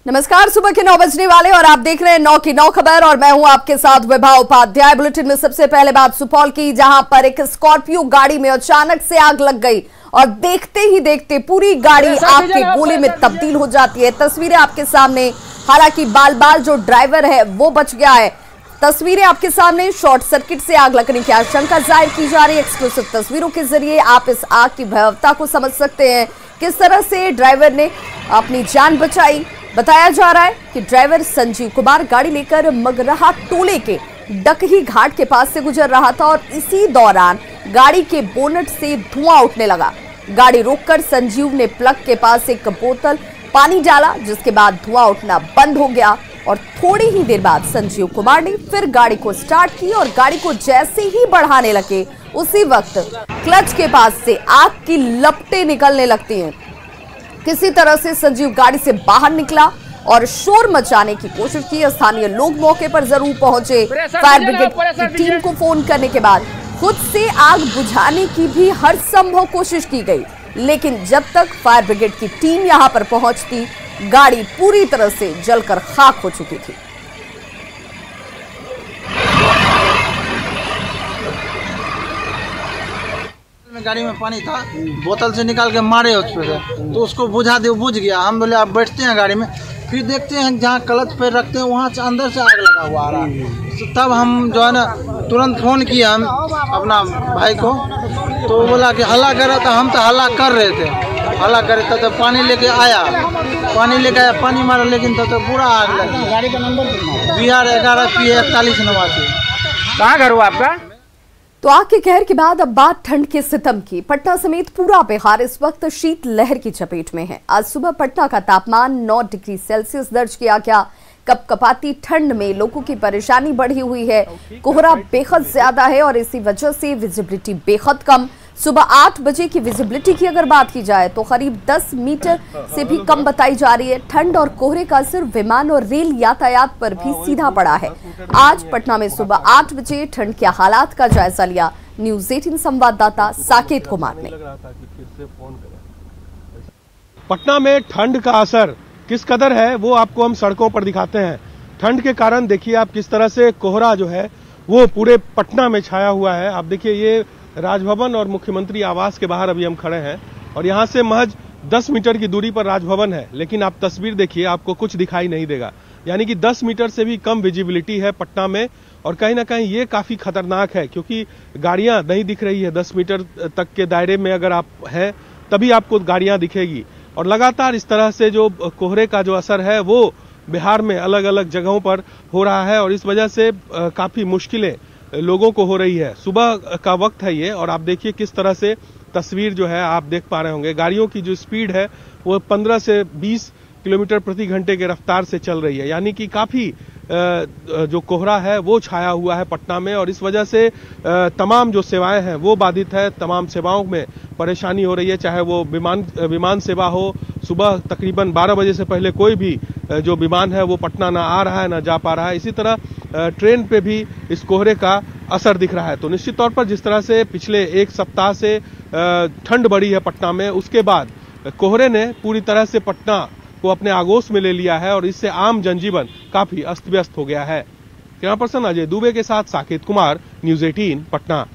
नमस्कार, सुबह के 9 बजने वाले और आप देख रहे हैं 9 की 9 खबर और मैं हूं आपके साथ विभा उपाध्याय। बुलेटिन में सबसे पहले बात सुपौल की, जहां पर एक स्कॉर्पियो गाड़ी में अचानक से आग लग गई और देखते ही देखते पूरी गाड़ी आग के गोले में तब्दील हो जाती है। तस्वीरें आपके सामने, हालांकि बाल जो ड्राइवर है वो बच गया है। तस्वीरें आपके सामने, शॉर्ट सर्किट से आग लगने की आशंका जाहिर की जा रही है। एक्सक्लूसिव तस्वीरों के जरिए आप इस आग की भयावहता को समझ सकते हैं, किस तरह से ड्राइवर ने अपनी जान बचाई। बताया जा रहा है कि ड्राइवर संजीव कुमार गाड़ी लेकर मगरहा टोले के डकही घाट के पास से गुजर रहा था और इसी दौरान गाड़ी के बोनट से धुआं उठने लगा। गाड़ी रोककर संजीव ने प्लग के पास एक बोतल पानी डाला, जिसके बाद धुआं उठना बंद हो गया और थोड़ी ही देर बाद संजीव कुमार ने फिर गाड़ी को स्टार्ट की और गाड़ी को जैसे ही बढ़ाने लगे उसी वक्त क्लच के पास से आग की लपटें निकलने लगती हैं। किसी तरह से संजीव गाड़ी से बाहर निकला और शोर मचाने की कोशिश की। स्थानीय लोग मौके पर जरूर पहुंचे। फायर ब्रिगेड की टीम को फोन करने के बाद खुद से आग बुझाने की भी हर संभव कोशिश की गई, लेकिन जब तक फायर ब्रिगेड की टीम यहां पर पहुंचती, गाड़ी पूरी तरह से जलकर खाक हो चुकी थी। गाड़ी में पानी था, बोतल से निकाल के मारे उस पे से, तो उसको बुझा दे, बुझ गया। हम बोले आप बैठते हैं गाड़ी में, फिर देखते हैं जहाँ क्लच पे रखते हैं वहाँ से अंदर से आग लगा हुआ आ रहा है। तो तब हम जो है ना तुरंत फ़ोन किया हम अपना भाई को, तो बोला कि हल्ला कर रहा था। हम तो हल्ला कर रहे थे, हल्ला कर रहे थे, तो पानी लेके आया, पानी मारा, लेकिन तो पूरा आग लगी। गाड़ी का नंबर BR 11 PA 4189। कहाँ घर हुआ आपका? तो आग के कहर के बाद अब बात ठंड के सितम की। पटना समेत पूरा बिहार इस वक्त शीत लहर की चपेट में है। आज सुबह पटना का तापमान 9 डिग्री सेल्सियस दर्ज किया गया। कपकपाती ठंड में लोगों की परेशानी बढ़ी हुई है। कोहरा बेहद ज्यादा है और इसी वजह से विजिबिलिटी बेहद कम। सुबह 8 बजे की विजिबिलिटी की अगर बात की जाए तो करीब 10 मीटर से भी कम बताई जा रही है। ठंड और कोहरे का असर विमान और रेल यातायात पर भी सीधा पड़ा है। आज पटना में सुबह 8 बजे ठंड के हालात का जायजा लिया न्यूज़ 18 संवाददाता साकेत कुमार ने। पटना में ठंड का असर किस कदर है वो आपको हम सड़कों पर दिखाते हैं। ठंड के कारण देखिए आप किस तरह से कोहरा जो है वो पूरे पटना में छाया हुआ है। आप देखिए ये राजभवन और मुख्यमंत्री आवास के बाहर अभी हम खड़े हैं और यहाँ से महज 10 मीटर की दूरी पर राजभवन है, लेकिन आप तस्वीर देखिए आपको कुछ दिखाई नहीं देगा। यानी कि 10 मीटर से भी कम विजिबिलिटी है पटना में और कहीं ना कहीं ये काफी खतरनाक है, क्योंकि गाड़ियां नहीं दिख रही है। 10 मीटर तक के दायरे में अगर आप हैं तभी आपको गाड़ियां दिखेगी और लगातार इस तरह से जो कोहरे का जो असर है वो बिहार में अलग अलग जगहों पर हो रहा है और इस वजह से काफी मुश्किलें लोगों को हो रही है। सुबह का वक्त है ये और आप देखिए किस तरह से तस्वीर जो है आप देख पा रहे होंगे। गाड़ियों की जो स्पीड है वो 15 से 20 किलोमीटर प्रति घंटे के रफ्तार से चल रही है। यानी कि काफी जो कोहरा है वो छाया हुआ है पटना में और इस वजह से तमाम जो सेवाएं हैं वो बाधित है। तमाम सेवाओं में परेशानी हो रही है, चाहे वो विमान सेवा हो। सुबह तकरीबन 12 बजे से पहले कोई भी जो विमान है वो पटना ना आ रहा है ना जा पा रहा है। इसी तरह ट्रेन पे भी इस कोहरे का असर दिख रहा है। तो निश्चित तौर पर जिस तरह से पिछले एक सप्ताह से ठंड बढ़ी है पटना में, उसके बाद कोहरे ने पूरी तरह से पटना को अपने आगोश में ले लिया है और इससे आम जनजीवन काफी अस्त व्यस्त हो गया है। कैमरा पर्सन अजय दुबे के साथ साकेत कुमार, न्यूज़ 18 पटना।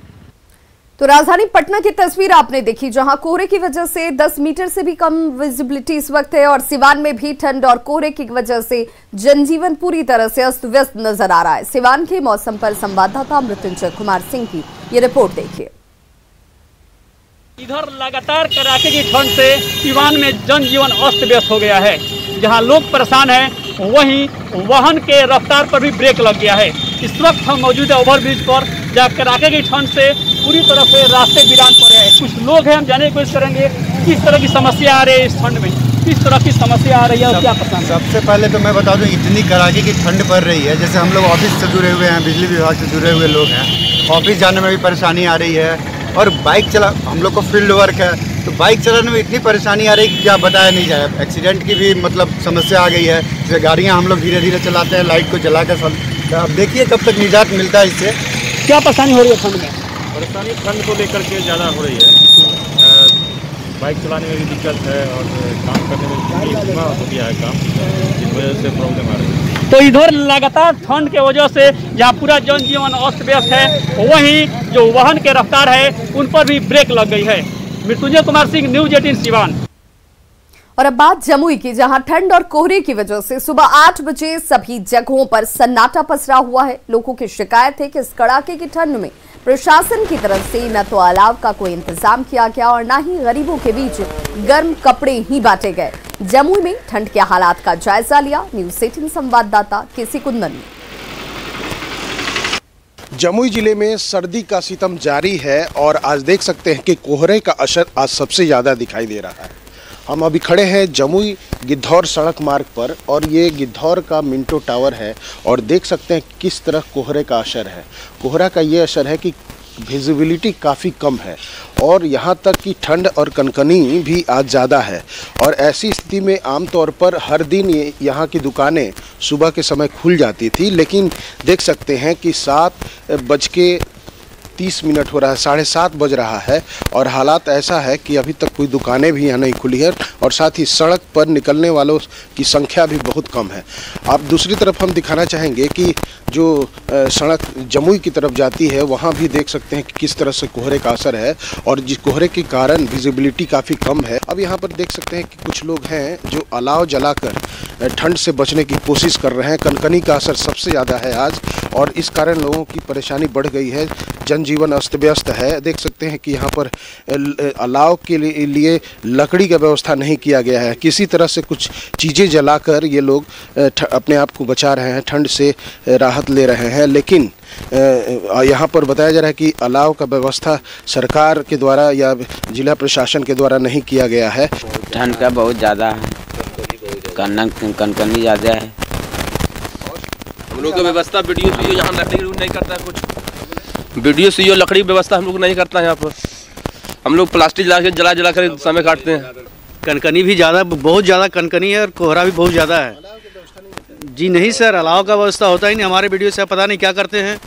तो राजधानी पटना की तस्वीर आपने देखी, जहां कोहरे की वजह से 10 मीटर से भी कम विजिबिलिटी इस वक्त है और सिवान में भी ठंड और कोहरे की वजह से जनजीवन पूरी तरह से अस्त व्यस्त नजर आ रहा है। सिवान के मौसम पर संवाददाता मृत्युंजय कुमार सिंह की ये रिपोर्ट देखिए। इधर लगातार कड़ाके की ठंड से सिवान में जनजीवन अस्त व्यस्त हो गया है। जहां लोग परेशान हैं वहीं वाहन के रफ्तार पर भी ब्रेक लग गया है। इस वक्त हम मौजूद है ओवरब्रिज पर, जहाँ कड़ाके की ठंड से पूरी तरह से रास्ते वीरान पड़े हैं। कुछ लोग हैं, हम जानने की कोशिश करेंगे किस तरह की समस्या आ रही है इस ठंड में, किस तरह की समस्या आ रही है और क्या पसंद है। सबसे पहले तो मैं बता दूं, इतनी कड़ाके की ठंड पड़ रही है, जैसे हम लोग ऑफिस से जुड़े हुए हैं, बिजली विभाग से जुड़े हुए लोग हैं, ऑफिस जाने में भी परेशानी आ रही है और बाइक चला, हम लोग को फील्ड वर्क है तो बाइक चलाने में इतनी परेशानी आ रही है कि क्या बताया नहीं जाए। एक्सीडेंट की भी मतलब समस्या आ गई है। जैसे गाड़ियाँ हम लोग धीरे धीरे चलाते हैं, लाइट को जला कर। अब देखिए कब तक निजात मिलता है इससे। क्या परेशानी हो रही है ठंड में? परेशानी ठंड को लेकर के ज़्यादा हो रही है। बाइक चलाने में भी दिक्कत है और काम करने में भी धीमा हो गया है काम, जिस वजह से प्रॉब्लम आ रही है। तो इधर लगातार ठंड के वजह से जहाँ पूरा जनजीवन अस्त व्यस्त है, वहीं जो वाहन के रफ्तार है उन पर भी ब्रेक लग गई है। मृत्युंजय कुमार सिंह, न्यूज़ 18 सिवान। और अब बात जमुई की, जहां ठंड और कोहरे की वजह से सुबह 8 बजे सभी जगहों पर सन्नाटा पसरा हुआ है। लोगों की शिकायत है कि इस कड़ाके की ठंड में प्रशासन की तरफ से न तो अलाव का कोई इंतजाम किया गया और न ही गरीबों के बीच गर्म कपड़े ही बांटे गए। जमुई में ठंड के हालात का जायजा लिया न्यूज़ 18 संवाददाता केसी कुंदन ने। जमुई जिले में सर्दी का सितम जारी है और आज देख सकते हैं कि कोहरे का असर आज सबसे ज़्यादा दिखाई दे रहा है। हम अभी खड़े हैं जमुई गिद्धौर सड़क मार्ग पर और ये गिद्धौर का मिंटो टावर है और देख सकते हैं किस तरह कोहरे का असर है। कोहरा का ये असर है कि विजिबिलिटी काफ़ी कम है और यहाँ तक कि ठंड और कनकनी भी आज ज़्यादा है। और ऐसी स्थिति में आमतौर पर हर दिन यहाँ की दुकानें सुबह के समय खुल जाती थी, लेकिन देख सकते हैं कि 7:30 हो रहा है, 7:30 बज रहा है और हालात ऐसा है कि अभी तक कोई दुकानें भी यहाँ नहीं खुली है और साथ ही सड़क पर निकलने वालों की संख्या भी बहुत कम है। आप दूसरी तरफ हम दिखाना चाहेंगे कि जो सड़क जमुई की तरफ जाती है वहाँ भी देख सकते हैं कि किस तरह से कोहरे का असर है और जिस कोहरे के कारण विजिबिलिटी काफ़ी कम है। अब यहाँ पर देख सकते हैं कि कुछ लोग हैं जो अलाव जलाकर ठंड से बचने की कोशिश कर रहे हैं। कनकनी का असर सबसे ज़्यादा है आज और इस कारण लोगों की परेशानी बढ़ गई है, जनजीवन अस्त व्यस्त है। देख सकते हैं कि यहाँ पर अलाव के लिए लकड़ी का व्यवस्था नहीं किया गया है, किसी तरह से कुछ चीज़ें जलाकर ये लोग अपने आप को बचा रहे हैं, ठंड से राहत ले रहे हैं। लेकिन यहाँ पर बताया जा रहा है कि अलाव का व्यवस्था सरकार के द्वारा या जिला प्रशासन के द्वारा नहीं किया गया है। ठंड का बहुत ज़्यादा है, कनकनी ज़्यादा है। हम लोग का व्यवस्था वीडियो सीओ यहाँ लकड़ी नहीं करता है, कुछ वीडियो सीओ लकड़ी व्यवस्था हम लोग नहीं करता है। यहाँ पर हम लोग प्लास्टिक जला कर समय काटते हैं। कनकनी भी ज़्यादा, बहुत ज़्यादा कनकनी है और कोहरा भी बहुत ज़्यादा है। जी नहीं सर, अलाव का व्यवस्था होता ही नहीं। हमारे वीडियो से पता नहीं क्या करते हैं।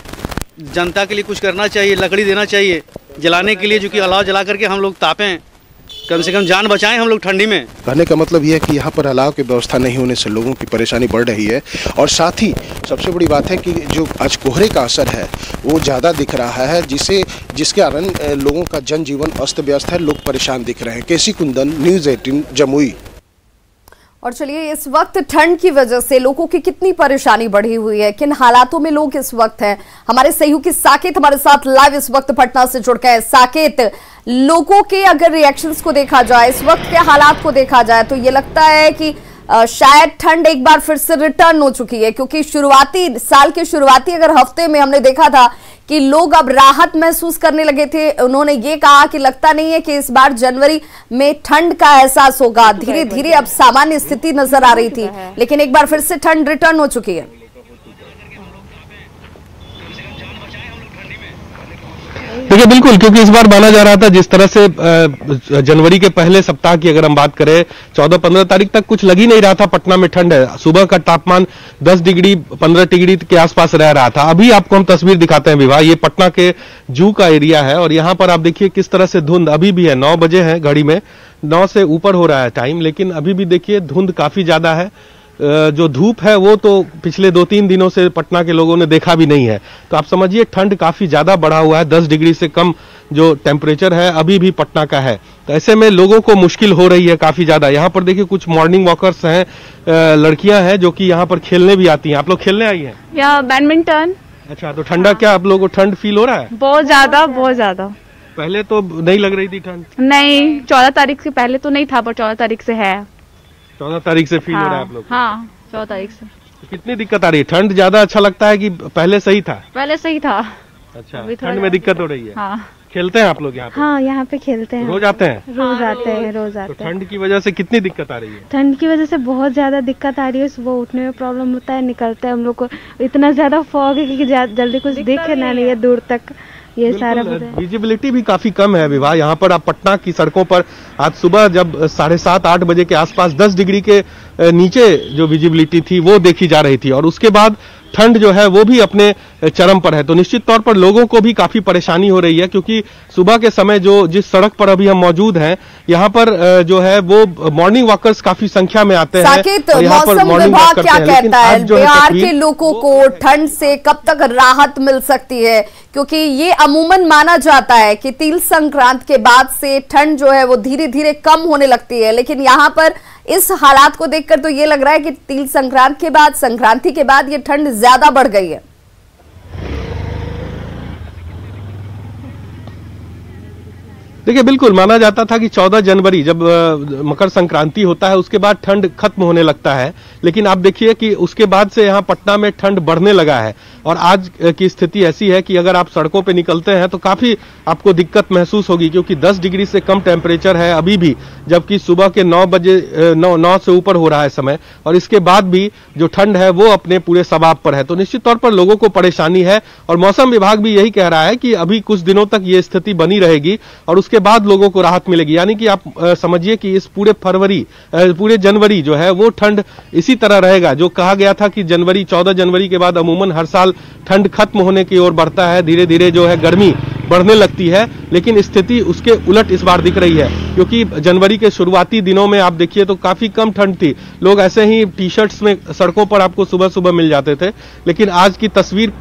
जनता के लिए कुछ करना चाहिए, लकड़ी देना चाहिए जलाने के लिए, जो कि अलाव जला करके हम लोग तापें, कम से कम जान बचाएं हम लोग ठंडी में। कहने का मतलब यह है कि यहाँ पर अलाव की व्यवस्था नहीं होने से लोगों की परेशानी बढ़ रही है और साथ ही सबसे बड़ी बात है कि जो आज कोहरे का असर है वो ज़्यादा दिख रहा है, जिसके कारण लोगों का जनजीवन अस्त व्यस्त है, लोग परेशान दिख रहे हैं। केसी कुंदन, न्यूज़ 18 जमुई। और चलिए, इस वक्त ठंड की वजह से लोगों की कितनी परेशानी बढ़ी हुई है, किन हालातों में लोग इस वक्त हैं, हमारे सहयोगी साकेत हमारे साथ लाइव इस वक्त पटना से जुड़ गए। साकेत, लोगों के अगर रिएक्शंस को देखा जाए, इस वक्त के हालात को देखा जाए, तो ये लगता है कि शायद ठंड एक बार फिर से रिटर्न हो चुकी है, क्योंकि साल के शुरुआती अगर हफ्ते में हमने देखा था कि लोग अब राहत महसूस करने लगे थे। उन्होंने ये कहा कि लगता नहीं है कि इस बार जनवरी में ठंड का एहसास होगा, धीरे धीरे अब सामान्य स्थिति नजर आ रही थी, लेकिन एक बार फिर से ठंड रिटर्न हो चुकी है। देखिए बिल्कुल, क्योंकि इस बार माना जा रहा था जिस तरह से जनवरी के पहले सप्ताह की अगर हम बात करें 14-15 तारीख तक कुछ लग ही नहीं रहा था पटना में ठंड है। सुबह का तापमान 10 डिग्री 15 डिग्री के आसपास रह रहा था। अभी आपको हम तस्वीर दिखाते हैं विवाह, ये पटना के जू का एरिया है और यहाँ पर आप देखिए किस तरह से धुंध अभी भी है। 9 बजे है, घड़ी में 9 से ऊपर हो रहा है टाइम, लेकिन अभी भी देखिए धुंध काफी ज्यादा है। जो धूप है वो तो पिछले 2-3 दिनों से पटना के लोगों ने देखा भी नहीं है। तो आप समझिए ठंड काफी ज्यादा बढ़ा हुआ है, 10 डिग्री से कम जो टेम्परेचर है अभी भी पटना का है। तो ऐसे में लोगों को मुश्किल हो रही है काफी ज्यादा। यहाँ पर देखिए कुछ मॉर्निंग वॉकर्स हैं, लड़कियां हैं जो कि यहाँ पर खेलने भी आती हैं। आप लोग खेलने आई हैं? या बैडमिंटन। अच्छा, तो ठंडा क्या आप लोगों को ठंड फील हो रहा है? बहुत ज्यादा, बहुत ज्यादा। पहले तो नहीं लग रही थी ठंड? नहीं, 14 तारीख से पहले तो नहीं था, पर 14 तारीख से है। 14 तारीख से फील हो रहा है आप लोग? हाँ, 14 तारीख से। कितनी दिक्कत आ रही है? ठंड ज्यादा अच्छा लगता है कि पहले सही था? पहले सही था। अच्छा, ठंड में दिक्कत हो रही है। हाँ। खेलते हैं आप लोग यहाँ पे? हाँ, यहाँ पे खेलते हैं। रोज आते हैं? रोज आते हैं, रोज आते हैं। तो ठंड की वजह से कितनी दिक्कत आ रही है? ठंड की वजह से बहुत ज्यादा दिक्कत आ रही है। सुबह उठने में प्रॉब्लम होता है, निकलते हैं हम लोग को इतना ज्यादा फॉग है कि जल्दी कुछ दिख नहीं है दूर तक। ये सारा विजिबिलिटी भी काफी कम है विवाह। यहाँ पर आप पटना की सड़कों पर आज सुबह जब 7:30-8 बजे के आसपास 10 डिग्री के नीचे जो विजिबिलिटी थी वो देखी जा रही थी और उसके बाद ठंड जो है वो भी अपने चरम पर है। तो निश्चित तौर पर लोगों को भी काफी परेशानी हो रही है, क्योंकि सुबह के समय जो जिस सड़क पर अभी हम मौजूद हैं, यहाँ पर जो है वो मॉर्निंग वॉकर्स काफी संख्या में आते हैं। साकेत, मौसम विभाग क्या कहता है, बिहार के लोगों को ठंड से कब तक राहत मिल सकती है? क्योंकि ये अमूमन माना जाता है कि तिल संक्रांत के बाद से ठंड जो है वो धीरे धीरे कम होने लगती है, लेकिन यहाँ पर इस हालात को देखकर तो ये लग रहा है कि तिल संक्रांति के बाद ये ठंड ज्यादा बढ़ गई है। देखिए, बिल्कुल माना जाता था कि 14 जनवरी जब मकर संक्रांति होता है उसके बाद ठंड खत्म होने लगता है, लेकिन आप देखिए कि उसके बाद से यहाँ पटना में ठंड बढ़ने लगा है। और आज की स्थिति ऐसी है कि अगर आप सड़कों पे निकलते हैं तो काफी आपको दिक्कत महसूस होगी, क्योंकि 10 डिग्री से कम टेम्परेचर है अभी भी, जबकि सुबह के 9 से ऊपर हो रहा है समय, और इसके बाद भी जो ठंड है वो अपने पूरे सबाब पर है। तो निश्चित तौर पर लोगों को परेशानी है, और मौसम विभाग भी यही कह रहा है कि अभी कुछ दिनों तक ये स्थिति बनी रहेगी और उसके बाद लोगों को राहत मिलेगी। यानी कि आप समझिए कि इस पूरे जनवरी जो है वो ठंड इसी तरह रहेगा। जो कहा गया था कि 14 जनवरी के बाद अमूमन हर साल ठंड खत्म होने की ओर बढ़ता है, धीरे धीरे जो है गर्मी बढ़ने लगती है, लेकिन स्थिति उसके उलट इस बार दिख रही है, क्योंकि जनवरी के शुरुआती दिनों में आप देखिए तो काफी कम ठंड थी। लोग ऐसे ही टी शर्ट्स में सड़कों पर आपको सुबह सुबह मिल जाते थे, लेकिन आज की तस्वीर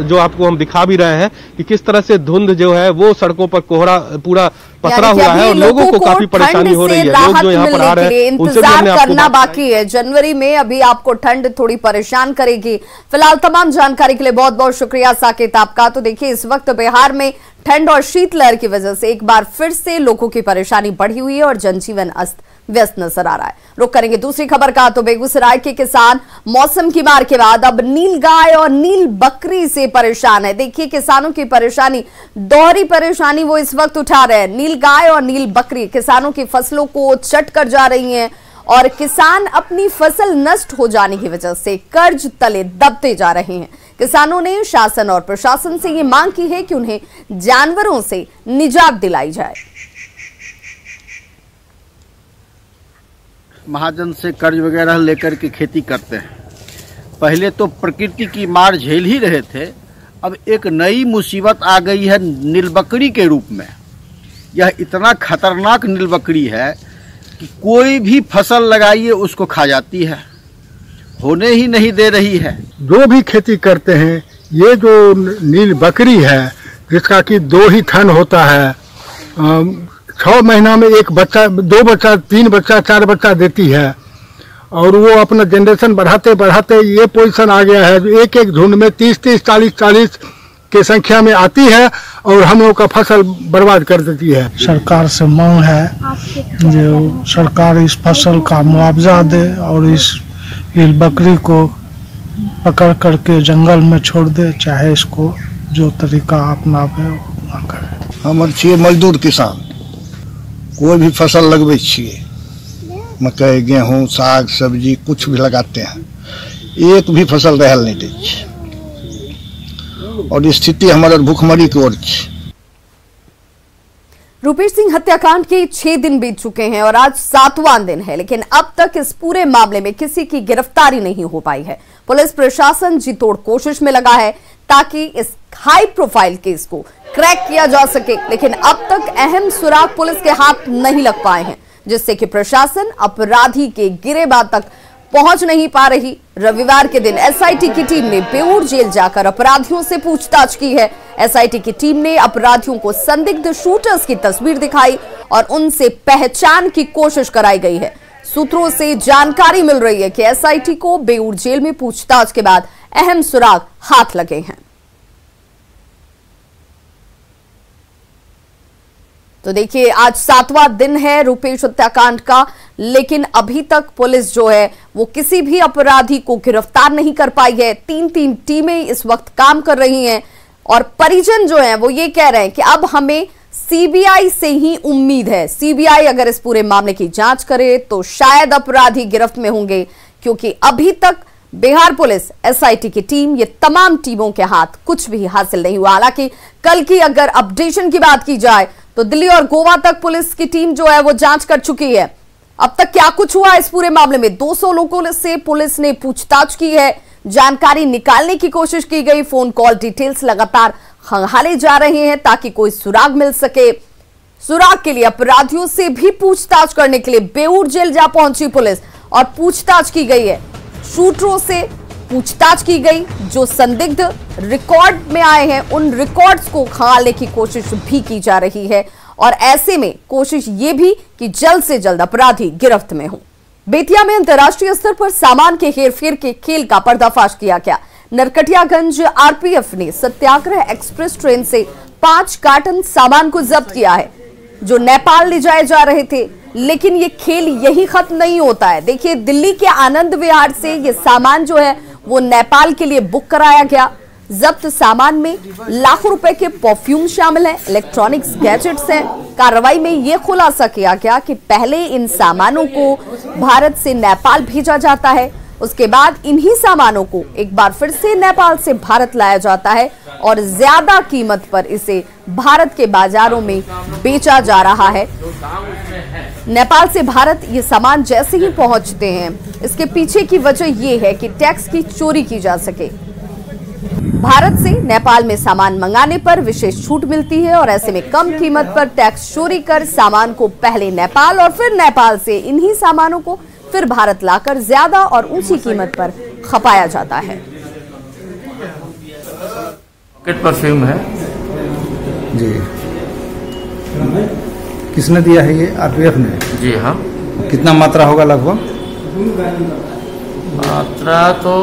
जो आपको हम दिखा भी रहे हैं कि किस तरह से धुंध जो है वो सड़कों पर कोहरा पूरा पसरा हुआ है, और लोगों को काफी परेशानी हो रही है। लोग जो यहाँ पर आ रहे हैं इंतजार करना बाकी है। जनवरी में अभी आपको ठंड थोड़ी परेशान करेगी। फिलहाल तमाम जानकारी के लिए बहुत बहुत शुक्रिया साकेत आपका। तो देखिए, इस वक्त बिहार में ठंड और शीतलहर की वजह से एक बार फिर से लोगों की परेशानी बढ़ी हुई है और जनजीवन अस्त व्यस्त नजर आ रहा है। रुक करेंगे दूसरी खबर का। तो बेगूसराय के किसान मौसम की मार के बाद अब नील गाय और नील बकरी से परेशान है। देखिए, किसानों की परेशानी, दोहरी परेशानी वो इस वक्त उठा रहे हैं। नील गाय और नील बकरी किसानों की फसलों को चट कर जा रही हैं, और किसान अपनी फसल नष्ट हो जाने की वजह से कर्ज तले दबते जा रहे हैं। किसानों ने शासन और प्रशासन से ये मांग की है कि उन्हें जानवरों से निजात दिलाई जाए। महाजन से कर्ज वगैरह लेकर के खेती करते हैं। पहले तो प्रकृति की मार झेल ही रहे थे, अब एक नई मुसीबत आ गई है नीलबकरी के रूप में। यह इतना खतरनाक नीलबकरी है कि कोई भी फसल लगाइए उसको खा जाती है, होने ही नहीं दे रही है। जो भी खेती करते हैं, ये जो नील बकरी है जिसका कि 2 ही थन होता है, 6 महीना में 1 बच्चा, 2 बच्चा, 3 बच्चा, 4 बच्चा देती है, और वो अपना जनरेशन बढ़ाते बढ़ाते ये पोजीशन आ गया है। एक एक झुंड में 30-30, 40-40 के संख्या में आती है और हम लोग का फसल बर्बाद कर देती है। सरकार से मांग है जो सरकार इस फसल का मुआवजा दे और इस बकरी को पकड़ करके जंगल में छोड़ दे, चाहे इसको जो तरीका अपनावे वो करे। हम छिए मजदूर किसान, कोई भी फसल लगबे छिए, मकई, गेहूँ, साग सब्जी कुछ भी लगाते हैं, एक भी फसल रहल नहीं दै छै, और स्थिति हमारे भूखमरी की ओर है। रूपेश सिंह हत्याकांड के 6 दिन बीत चुके हैं और आज 7वां दिन है, लेकिन अब तक इस पूरे मामले में किसी की गिरफ्तारी नहीं हो पाई है। पुलिस प्रशासन जी तोड़ कोशिश में लगा है ताकि इस हाई प्रोफाइल केस को क्रैक किया जा सके, लेकिन अब तक अहम सुराग पुलिस के हाथ नहीं लग पाए हैं, जिससे कि प्रशासन अपराधी के गिरेबान तक पहुंच नहीं पा रही। रविवार के दिन एसआईटी की टीम ने बेऊर जेल जाकर अपराधियों से पूछताछ की है। एसआईटी की टीम ने अपराधियों को संदिग्ध शूटर्स की तस्वीर दिखाई और उनसे पहचान की कोशिश कराई गई है। सूत्रों से जानकारी मिल रही है कि एसआईटी को बेऊर जेल में पूछताछ के बाद अहम सुराग हाथ लगे हैं। तो देखिए, आज 7वां दिन है रूपेश हत्याकांड का, लेकिन अभी तक पुलिस जो है वो किसी भी अपराधी को गिरफ्तार नहीं कर पाई है। 3-3 टीमें इस वक्त काम कर रही हैं और परिजन जो है वो ये कह रहे हैं कि अब हमें सीबीआई से ही उम्मीद है। सीबीआई अगर इस पूरे मामले की जांच करे तो शायद अपराधी गिरफ्त में होंगे, क्योंकि अभी तक बिहार पुलिस, एसआईटी की टीम, ये तमाम टीमों के हाथ कुछ भी हासिल नहीं हुआ। हालांकि कल की अगर अपडेशन की बात की जाए तो दिल्ली और गोवा तक पुलिस की टीम जो है वो जांच कर चुकी है। अब तक क्या कुछ हुआ इस पूरे मामले में? 200 लोगों से पुलिस ने पूछताछ की है, जानकारी निकालने की कोशिश की गई। फोन कॉल डिटेल्स लगातार खंगाले जा रहे हैं ताकि कोई सुराग मिल सके। सुराग के लिए अपराधियों से भी पूछताछ करने के लिए बेऊर जेल जा पहुंची पुलिस और पूछताछ की गई है। शूटरों से पूछताछ की गई। जो संदिग्ध रिकॉर्ड में आए हैं उन रिकॉर्ड्स को खंगालने की कोशिश भी की जा रही है और ऐसे में कोशिश ये भी कि जल्द से जल्द अपराधी गिरफ्त में हो। बेतिया में अंतर्राष्ट्रीय स्तर पर सामान के हेरफेर के खेल का पर्दाफाश किया गया। नरकटियागंज आरपीएफ ने सत्याग्रह एक्सप्रेस ट्रेन से 5 कार्टन सामान को जब्त किया है जो नेपाल ले जाए जा रहे थे। लेकिन ये खेल यही खत्म नहीं होता है। देखिए, दिल्ली के आनंद विहार से ये सामान जो है वो नेपाल के लिए बुक कराया गया। जब्त सामान में लाखों रुपए के परफ्यूम शामिल हैं, इलेक्ट्रॉनिक्स गैजेट्स हैं। कार्रवाई में यह खुलासा किया गया कि पहले इन सामानों को भारत से नेपाल भेजा जाता है, उसके बाद इन्हीं सामानों को एक बार फिर से नेपाल से भारत लाया जाता है और ज्यादा कीमत पर इसे भारत के बाजारों में बेचा जा रहा है। नेपाल से भारत ये सामान जैसे ही पहुंचते हैं, इसके पीछे की वजह यह है कि टैक्स की चोरी की जा सके। भारत से नेपाल में सामान मंगाने पर विशेष छूट मिलती है और ऐसे में कम कीमत पर टैक्स चोरी कर सामान को पहले नेपाल और फिर नेपाल से इन्हीं सामानों को फिर भारत लाकर ज्यादा और ऊंची कीमत पर खपाया जाता है। परफ्यूम है जी, किसने दिया है ये? आरपीएफ ने? जी हाँ। कितना मात्रा होगा लगभग? मात्रा तो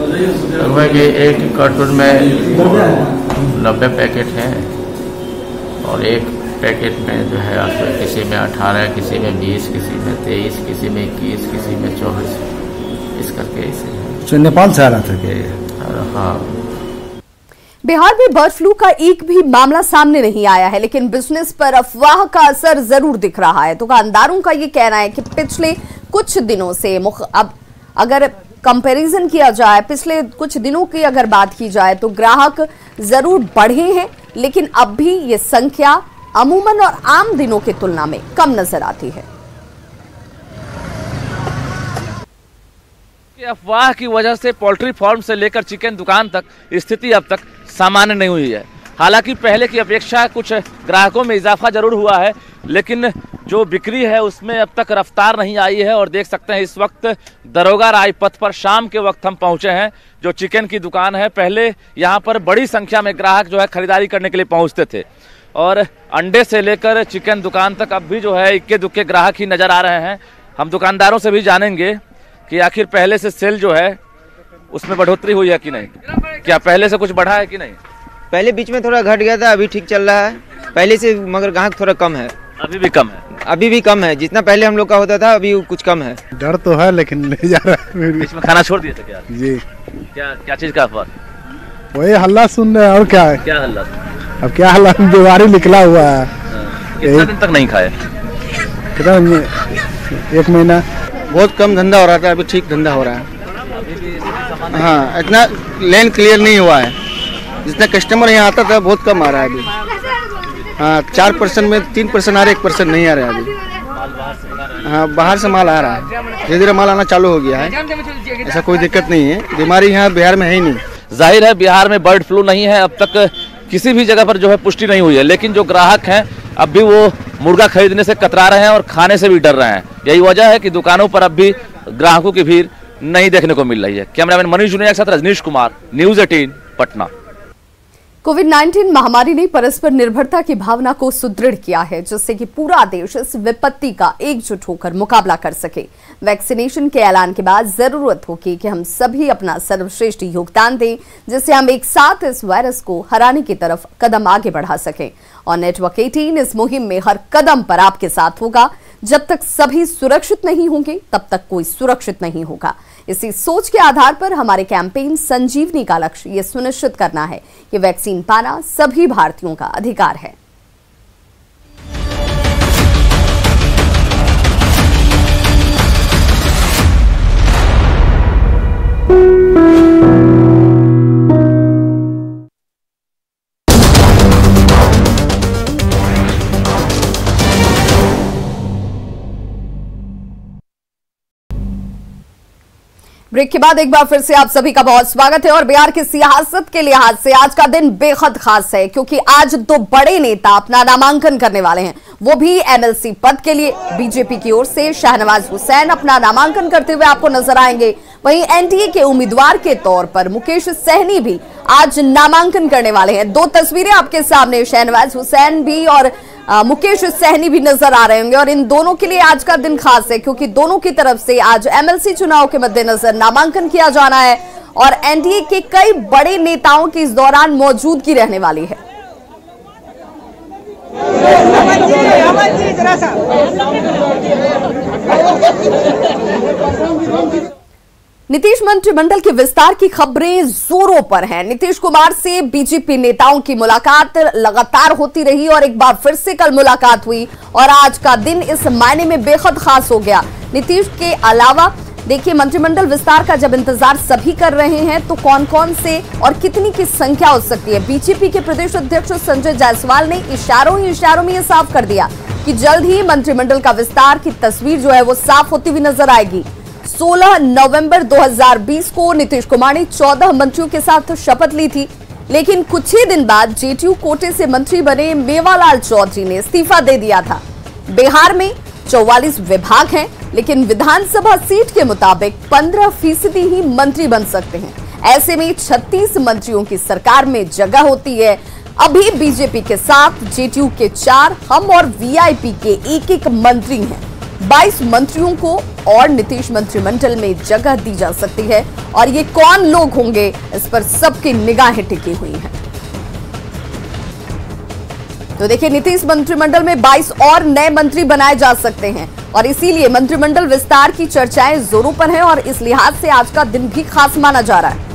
लगभग एक कार्टून में 90 पैकेट हैं और एक पैकेट में जो है आपको किसी में 18, किसी में 20, किसी में 23, किसी में 21, किसी में 24, इस करके इसे तो नेपाल से आ रहा था क्या ये? हाँ। बिहार में बर्ड फ्लू का एक भी मामला सामने नहीं आया है, लेकिन बिजनेस पर अफवाह का असर जरूर दिख रहा है। दुकानदारों का ये कहना है कि पिछले कुछ दिनों से अब अगर कंपैरिजन किया जाए, पिछले कुछ दिनों की अगर बात की जाए तो ग्राहक जरूर बढ़े हैं, लेकिन अब भी ये संख्या अमूमन और आम दिनों की तुलना में कम नजर आती है। अफवाह की वजह से पोल्ट्री फार्म से लेकर चिकन दुकान तक स्थिति अब तक सामान्य नहीं हुई है। हालांकि पहले की अपेक्षा कुछ ग्राहकों में इजाफा जरूर हुआ है, लेकिन जो बिक्री है उसमें अब तक रफ्तार नहीं आई है। और देख सकते हैं इस वक्त दरोगा राय पथ पर शाम के वक्त हम पहुंचे हैं, जो चिकन की दुकान है। पहले यहाँ पर बड़ी संख्या में ग्राहक जो है खरीदारी करने के लिए पहुंचते थे और अंडे से लेकर चिकन दुकान तक अब भी जो है इक्के दुक्के ग्राहक ही नजर आ रहे हैं। हम दुकानदारों से भी जानेंगे कि आखिर पहले से सेल जो है उसमें बढ़ोतरी हुई है कि नहीं, क्या पहले से कुछ बढ़ा है कि नहीं? पहले बीच में थोड़ा घट गया था, अभी ठीक चल रहा है पहले से, मगर ग्राहक थोड़ा कम है। अभी भी कम है? अभी भी कम है, जितना पहले हम लोग का होता था अभी कुछ कम है। डर तो है लेकिन नहीं जा रहा है। बीच में खाना छोड़ दिए थे क्या? जी। क्या चीज का अफवाह? वही हल्ला सुन रहे हैं और क्या है। क्या हल्ला? अब क्या हल्ला, बीमारी निकला हुआ है। कितना दिन तक नहीं खाए? कितना, 1 महीना। बहुत कम धंधा हो रहा था, अभी ठीक धंधा हो रहा है। हाँ, इतना लेन क्लियर नहीं हुआ है। जितना कस्टमर यहाँ आता था बहुत कम आ रहा है अभी। हाँ, 4% में 3% आ रहा है, 1% नहीं आ रहा है अभी। हाँ, बाहर से माल आ रहा है, धीरे धीरे माल आना चालू हो गया है। ऐसा कोई दिक्कत नहीं है, बीमारी यहाँ बिहार में है ही नहीं। जाहिर है बिहार में बर्ड फ्लू नहीं है, अब तक किसी भी जगह पर जो है पुष्टि नहीं हुई है, लेकिन जो ग्राहक हैं अब भी वो मुर्गा खरीदने से कतरा रहे हैं और खाने से भी डर रहे हैं। यही वजह है कि दुकानों पर अब भी ग्राहकों की भीड़ नहीं देखने को मिल रही है। कैमरामैन मनीष जुनिया के साथ रजनीश कुमार, न्यूज़ 18 पटना। कोविड-19 महामारी ने परस्पर निर्भरता की भावना को सुदृढ़ किया है, जिससे कि पूरा देश इस विपत्ति का एकजुट होकर मुकाबला कर सके। वैक्सीनेशन के ऐलान के बाद जरूरत होगी कि हम सभी अपना सर्वश्रेष्ठ योगदान दें, जिससे हम एक साथ इस वायरस को हराने की तरफ कदम आगे बढ़ा सकें। और नेटवर्क 18 इस मुहिम में हर कदम पर आपके साथ होगा। जब तक सभी सुरक्षित नहीं होंगे तब तक कोई सुरक्षित नहीं होगा। इसी सोच के आधार पर हमारे कैंपेन संजीवनी का लक्ष्य ये सुनिश्चित करना है कि वैक्सीन पाना सभी भारतीयों का अधिकार है। ब्रेक के बाद एक बार फिर से आप सभी का बहुत स्वागत है। और बिहार की सियासत के लिहाज से आज का दिन बेहद खास है, क्योंकि आज दो बड़े नेता अपना नामांकन करने वाले हैं, वो भी एमएलसी पद के लिए। बीजेपी की ओर से शाहनवाज हुसैन अपना नामांकन करते हुए आपको नजर आएंगे। वहीं एनडीए के उम्मीदवार के तौर पर मुकेश सहनी भी आज नामांकन करने वाले हैं। दो तस्वीरें आपके सामने, शाहनवाज हुसैन भी और मुकेश सहनी भी नजर आ रहे होंगे। और इन दोनों के लिए आज का दिन खास है, क्योंकि दोनों की तरफ से आज एमएलसी चुनाव के मद्देनजर नामांकन किया जाना है और एनडीए के कई बड़े नेताओं की इस दौरान मौजूदगी रहने वाली है। नीतीश मंत्रिमंडल के विस्तार की खबरें जोरों पर हैं। नीतीश कुमार से बीजेपी नेताओं की मुलाकात लगातार होती रही और एक बार फिर से कल मुलाकात हुई और आज का दिन इस मायने में बेहद खास हो गया। नीतीश के अलावा देखिए, मंत्रिमंडल विस्तार का जब इंतजार सभी कर रहे हैं तो कौन कौन से और कितनी की संख्या हो सकती है। बीजेपी के प्रदेश अध्यक्ष संजय जायसवाल ने इशारों में यह साफ कर दिया कि जल्द ही मंत्रिमंडल का विस्तार की तस्वीर जो है वो साफ होती हुई नजर आएगी। 16 नवंबर 2020 को नीतीश कुमार ने 14 मंत्रियों के साथ शपथ ली थी, लेकिन कुछ ही दिन बाद जेटीयू कोटे से मंत्री बने मेवालाल चौधरी ने इस्तीफा दे दिया था। बिहार में 44 विभाग हैं, लेकिन विधानसभा सीट के मुताबिक 15% ही मंत्री बन सकते हैं। ऐसे में 36 मंत्रियों की सरकार में जगह होती है। अभी बीजेपी के साथ जेटीयू के 4, हम और वीआईपी के एक मंत्री हैं। 22 मंत्रियों को और नीतीश मंत्रिमंडल में जगह दी जा सकती है और ये कौन लोग होंगे, इस पर सबकी निगाहें टिकी हुई हैं। तो देखिए, नीतीश मंत्रिमंडल में 22 और नए मंत्री बनाए जा सकते हैं और इसीलिए मंत्रिमंडल विस्तार की चर्चाएं जोरों पर हैं और इस लिहाज से आज का दिन भी खास माना जा रहा है।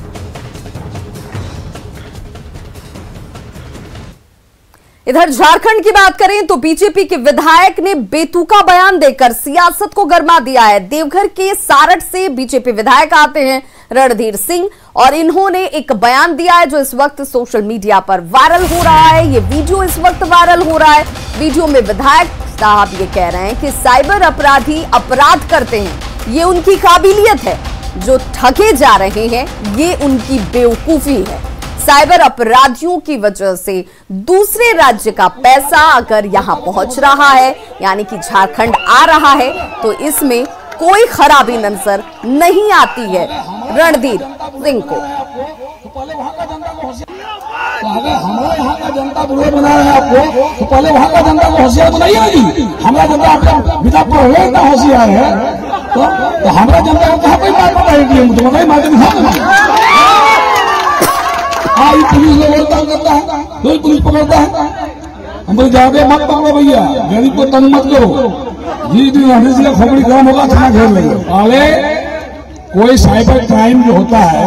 इधर झारखंड की बात करें तो बीजेपी के विधायक ने बेतुका बयान देकर सियासत को गरमा दिया है। देवघर के सारठ से बीजेपी विधायक आते हैं रणधीर सिंह, और इन्होंने एक बयान दिया है जो इस वक्त सोशल मीडिया पर वायरल हो रहा है। ये वीडियो इस वक्त वायरल हो रहा है। वीडियो में विधायक साहब ये कह रहे हैं कि साइबर अपराधी अपराध करते हैं, ये उनकी काबिलियत है। जो ठगे जा रहे हैं ये उनकी बेवकूफी है। साइबर अपराधियों की वजह से दूसरे राज्य का पैसा अगर यहां पहुंच रहा है, यानी कि झारखंड आ रहा है, तो इसमें कोई खराबी नजर नहीं आती है रणधीर सिंह को। अगर हमारे यहाँ का जनता बुरे बना रहा है आपको, तो पहले वहाँ का जनता को होशियार बनाइए ना जी। हमारा जनता आपका बिना पढ़े इतना होशियार है, तो हमारा जनता को कहाँ कोई मार पड़ा है? तो बताइए, मार के दिखा। हाँ, पुलिस लोग और काम करता है, कोई पुलिस पकड़ता है। हम बोले ज्यादा मत पकड़ो भैया, गरीब को तंग मत करो। जी जी का खोपड़ी गर्म होगा, खाना घेर लेंगे। पहले कोई साइबर क्राइम जो होता है,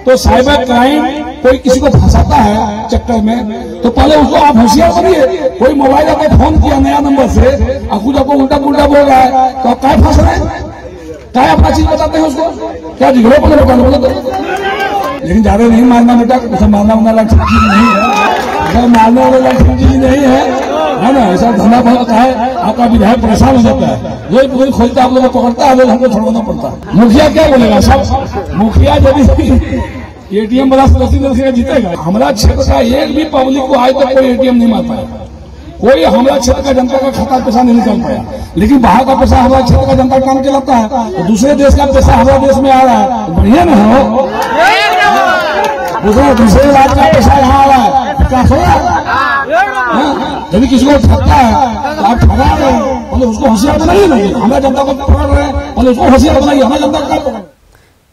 तो साइबर क्राइम कोई किसी को फंसाता है चक्कर में, तो पहले उसको आप होशियार बनिए। कोई मोबाइल आपको फोन किया नया नंबर से और कुछ आपको उल्टा पुल्टा बोल रहा है, तो आप क्या फंस रहे हैं? क्या अपना चीज बताते हैं उसको? क्या झगड़े बोले? लेकिन ज्यादा नहीं मारना बेटा, उसे मारना वाला लक्ष्य नहीं है। अगर मारने वाला लक्ष्य चीज नहीं है ना, ऐसा धंधा होता है, आपका विधायक परेशान हो जाता है। कोई खोलता आप लोग पकड़ता है, लोग हमको छोड़ना पड़ता है। मुखिया क्या बोलेगा? सब मुखिया यदि एटीएम वाला सदस्य जीतेगा, हमारा क्षेत्र का एक भी पब्लिक को आज तक कोई एटीएम नहीं मार पाया। कोई हमारा क्षेत्र का जनता का खाता पैसा नहीं निकल पाया। लेकिन बाहर का पैसा हमारा क्षेत्र का जनता काम चलाता है, तो दूसरे देश का पैसा हमारे देश में आ रहा है, तो बढ़िया ना हो। दूसरे राज्य का पैसा यहाँ आ रहा है, विकास हो रहा है। यदि किसी को ठगता है तो आप ठगा रहे हैं, पहले उसको होशियार बनाइए नहीं। हमारा जनता को पकड़ रहे हैं, पहले उसको होशियार बनाइए। हमारा जनता का पकड़।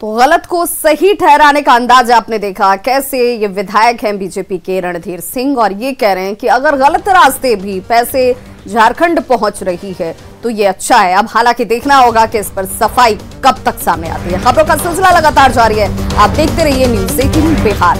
तो गलत को सही ठहराने का अंदाज आपने देखा, कैसे ये विधायक हैं बीजेपी के रणधीर सिंह, और ये कह रहे हैं कि अगर गलत रास्ते भी पैसे झारखंड पहुंच रही है तो ये अच्छा है। अब हालांकि देखना होगा कि इस पर सफाई कब तक सामने आती है। खबरों का सिलसिला लगातार जारी है, आप देखते रहिए न्यूज़ 18 बिहार।